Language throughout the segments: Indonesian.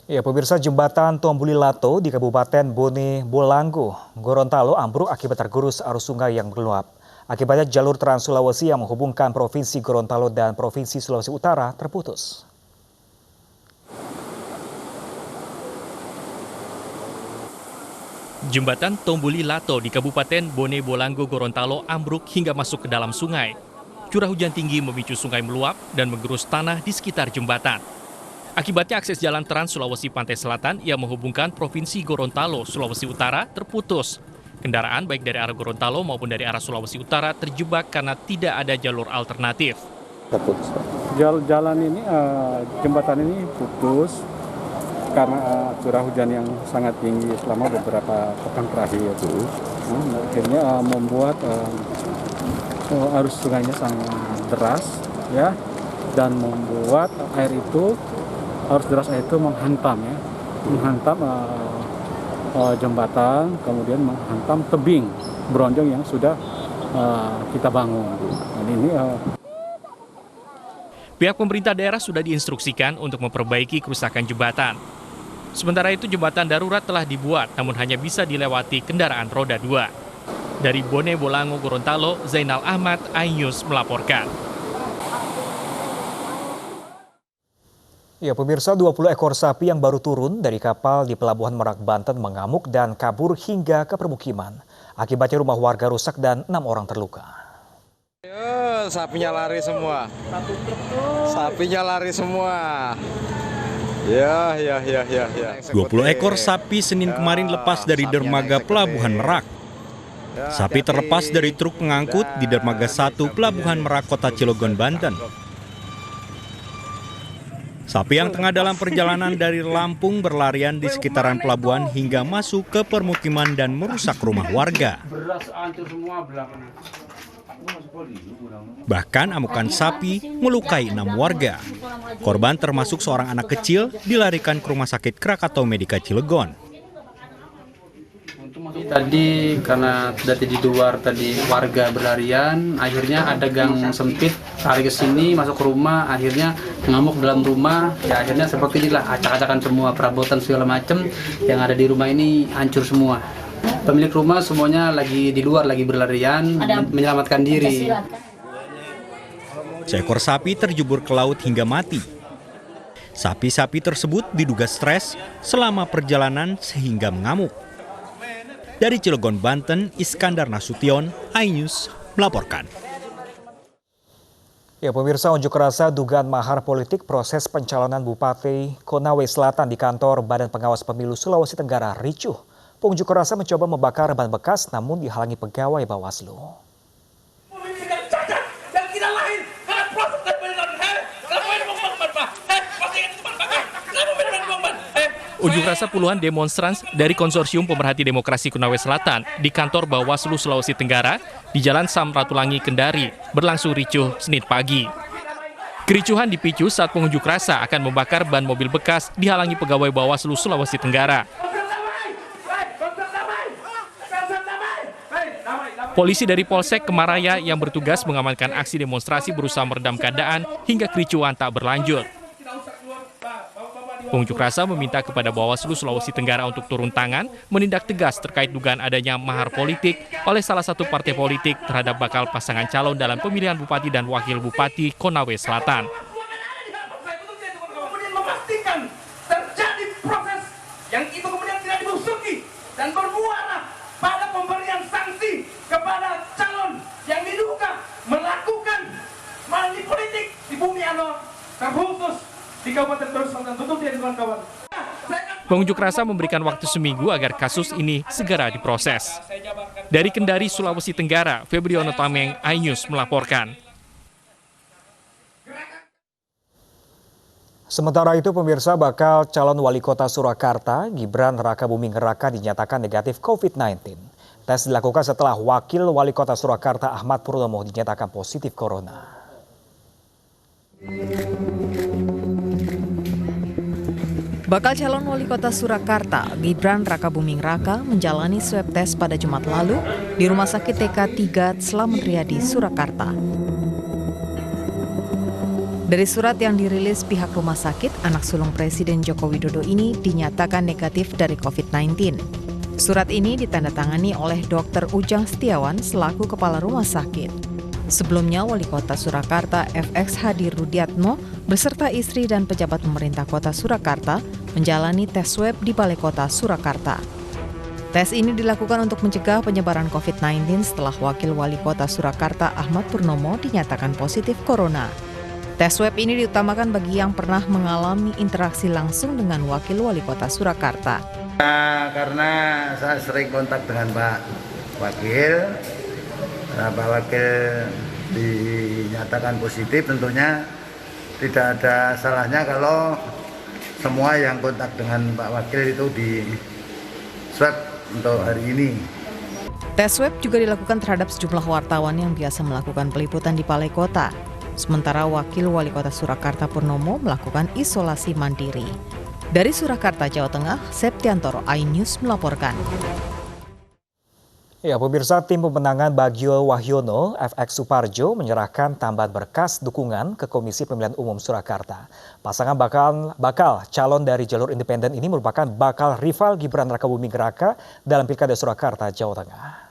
Ya, pemirsa, jembatan Tombuli Lato di Kabupaten Bone Bolango, Gorontalo ambruk akibat tergerus arus sungai yang meluap. Akibatnya jalur Trans Sulawesi yang menghubungkan Provinsi Gorontalo dan Provinsi Sulawesi Utara terputus. Jembatan Tombuli Lato di Kabupaten Bone Bolango, Gorontalo ambruk hingga masuk ke dalam sungai. Curah hujan tinggi memicu sungai meluap dan menggerus tanah di sekitar jembatan. Akibatnya akses jalan Trans Sulawesi Pantai Selatan yang menghubungkan Provinsi Gorontalo, Sulawesi Utara terputus. Kendaraan baik dari arah Gorontalo maupun dari arah Sulawesi Utara terjebak karena tidak ada jalur alternatif. Terputus. Jalan ini, jembatan ini putus karena curah hujan yang sangat tinggi selama beberapa pekan terakhir. Akhirnya membuat arus sungainya sangat deras, ya, dan membuat arus deras itu menghantam jembatan, kemudian menghantam tebing beronjong yang sudah kita bangun. Dan ini Pihak pemerintah daerah sudah diinstruksikan untuk memperbaiki kerusakan jembatan. Sementara itu jembatan darurat telah dibuat namun hanya bisa dilewati kendaraan roda 2. Dari Bone Bolango, Gorontalo, Zainal Ahmad, iNews melaporkan. Ya, pemirsa, 20 ekor sapi yang baru turun dari kapal di Pelabuhan Merak, Banten mengamuk dan kabur hingga ke permukiman. Akibatnya rumah warga rusak dan 6 orang terluka. Sapinya lari semua. Sapinya lari semua. Ya. 20 ekor sapi Senin kemarin lepas dari dermaga Pelabuhan Merak. Sapi terlepas dari truk pengangkut di dermaga 1 Pelabuhan Merak, Kota Cilegon, Banten. Sapi yang tengah dalam perjalanan dari Lampung berlarian di sekitaran pelabuhan hingga masuk ke permukiman dan merusak rumah warga. Bahkan amukan sapi melukai 6 warga. Korban termasuk seorang anak kecil dilarikan ke Rumah Sakit Krakatau Medika Cilegon. Tadi karena dari di luar tadi warga berlarian, akhirnya ada gang sempit, lari ke sini masuk ke rumah, akhirnya ngamuk dalam rumah. Ya akhirnya seperti inilah, acak-acakan semua perabotan segala macam yang ada di rumah ini hancur semua. Pemilik rumah semuanya lagi di luar, lagi berlarian menyelamatkan diri. Seekor sapi terjebur ke laut hingga mati. Sapi-sapi tersebut diduga stres selama perjalanan sehingga mengamuk. Dari Cilegon, Banten, Iskandar Nasution, iNews melaporkan. Ya, pemirsa, unjuk rasa dugaan mahar politik proses pencalonan Bupati Konawe Selatan di kantor Badan Pengawas Pemilu Sulawesi Tenggara ricuh. Pengunjuk rasa mencoba membakar ban bekas namun dihalangi pegawai Bawaslu. Unjuk rasa puluhan demonstran dari Konsorsium Pemerhati Demokrasi Konawe Selatan di kantor Bawaslu Sulawesi Tenggara di Jalan Samratulangi, Kendari berlangsung ricuh Senin pagi. Kericuhan dipicu saat pengunjuk rasa akan membakar ban mobil bekas dihalangi pegawai Bawaslu Sulawesi Tenggara. Polisi dari Polsek Kemaraya yang bertugas mengamankan aksi demonstrasi berusaha meredam keadaan hingga kericuhan tak berlanjut. Pengunjuk rasa meminta kepada Bawaslu Sulawesi Tenggara untuk turun tangan, menindak tegas terkait dugaan adanya mahar politik oleh salah satu partai politik terhadap bakal pasangan calon dalam pemilihan Bupati dan Wakil Bupati Konawe Selatan. Kemudian memastikan terjadi proses yang itu kemudian tidak dimusuhi dan bermuara pada pemberian sanksi kepada calon yang diduga melakukan money politik di bumi Anor, terkhusus di Kabupaten Konawe Selatan, tutup di kawan-kawan. Pengunjuk rasa memberikan waktu seminggu agar kasus ini segera diproses. Dari Kendari, Sulawesi Tenggara, Febriono Tameng, iNews melaporkan. Sementara itu, pemirsa, bakal calon wali kota Surakarta, Gibran Rakabuming Raka dinyatakan negatif COVID-19. Tes dilakukan setelah wakil wali kota Surakarta Ahmad Purnomo dinyatakan positif corona. Bakal calon wali kota Surakarta, Gibran Rakabuming Raka menjalani swab test pada Jumat lalu di Rumah Sakit TK 3 Slamet Riyadi, Surakarta. Dari surat yang dirilis pihak rumah sakit, anak sulung Presiden Joko Widodo ini dinyatakan negatif dari COVID-19. Surat ini ditandatangani oleh Dr. Ujang Setiawan selaku Kepala Rumah Sakit. Sebelumnya, Wali Kota Surakarta FX Hadi Rudiatmo beserta istri dan pejabat pemerintah Kota Surakarta menjalani tes swab di Balai Kota Surakarta. Tes ini dilakukan untuk mencegah penyebaran COVID-19 setelah Wakil Wali Kota Surakarta Ahmad Purnomo dinyatakan positif corona. Tes swab ini diutamakan bagi yang pernah mengalami interaksi langsung dengan Wakil Wali Kota Surakarta. Karena saya sering kontak dengan Pak Wakil, Pak Wakil dinyatakan positif, tentunya tidak ada salahnya kalau semua yang kontak dengan Pak Wakil itu di swab untuk hari ini. Tes swab juga dilakukan terhadap sejumlah wartawan yang biasa melakukan peliputan di Balai Kota. Sementara Wakil Wali Kota Surakarta Purnomo melakukan isolasi mandiri. Dari Surakarta, Jawa Tengah, Septiantoro, iNews melaporkan. Ya, pemirsa, tim pemenangan Bagio Wahyono, FX Suparjo menyerahkan tambahan berkas dukungan ke Komisi Pemilihan Umum Surakarta. Pasangan bakal calon dari jalur independen ini merupakan bakal rival Gibran Rakabuming Raka dalam Pilkada Surakarta, Jawa Tengah.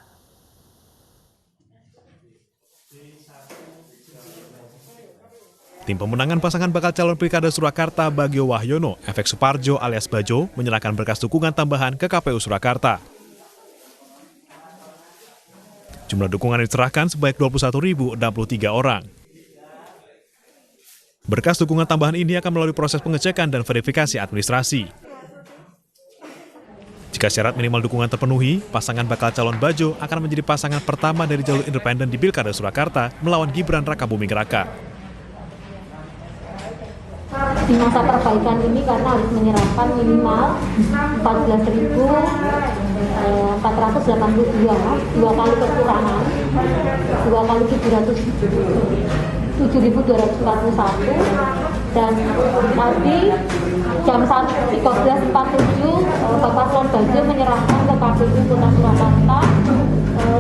Tim pemenangan pasangan bakal calon Pilkada Surakarta Bagio Wahyono, FX Suparjo alias Bajo, menyerahkan berkas dukungan tambahan ke KPU Surakarta. Jumlah dukungan diserahkan sebanyak 21.063 orang. Berkas dukungan tambahan ini akan melalui proses pengecekan dan verifikasi administrasi. Jika syarat minimal dukungan terpenuhi, pasangan bakal calon Bajo akan menjadi pasangan pertama dari jalur independen di Pilkada Surakarta melawan Gibran Rakabuming Raka. Di masa perbaikan ini karena harus menyerahkan minimal 14.482, dua kali kekurangan, 2 kali 7.241, dan tadi jam 13.47 Bapak Paslon Bajo menyerahkan ke KPU Kota Surakarta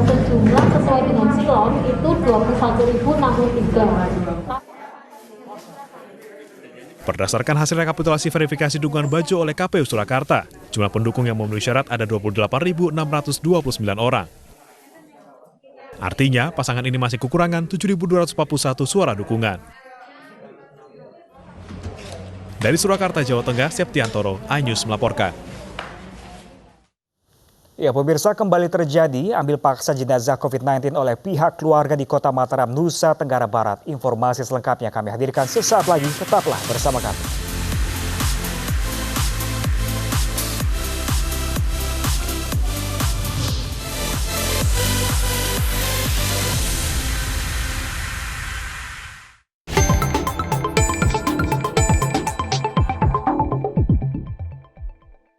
sejumlah sesuai dengan silon itu 21.063. Berdasarkan hasil rekapitulasi verifikasi dukungan Bajo oleh KPU Surakarta, jumlah pendukung yang memenuhi syarat ada 28.629 orang. Artinya, pasangan ini masih kekurangan 7.241 suara dukungan. Dari Surakarta, Jawa Tengah, Septiantoro, iNews melaporkan. Ya, pemirsa, kembali terjadi ambil paksa jenazah COVID-19 oleh pihak keluarga di Kota Mataram, Nusa Tenggara Barat. Informasi selengkapnya kami hadirkan sesaat lagi, tetaplah bersama kami.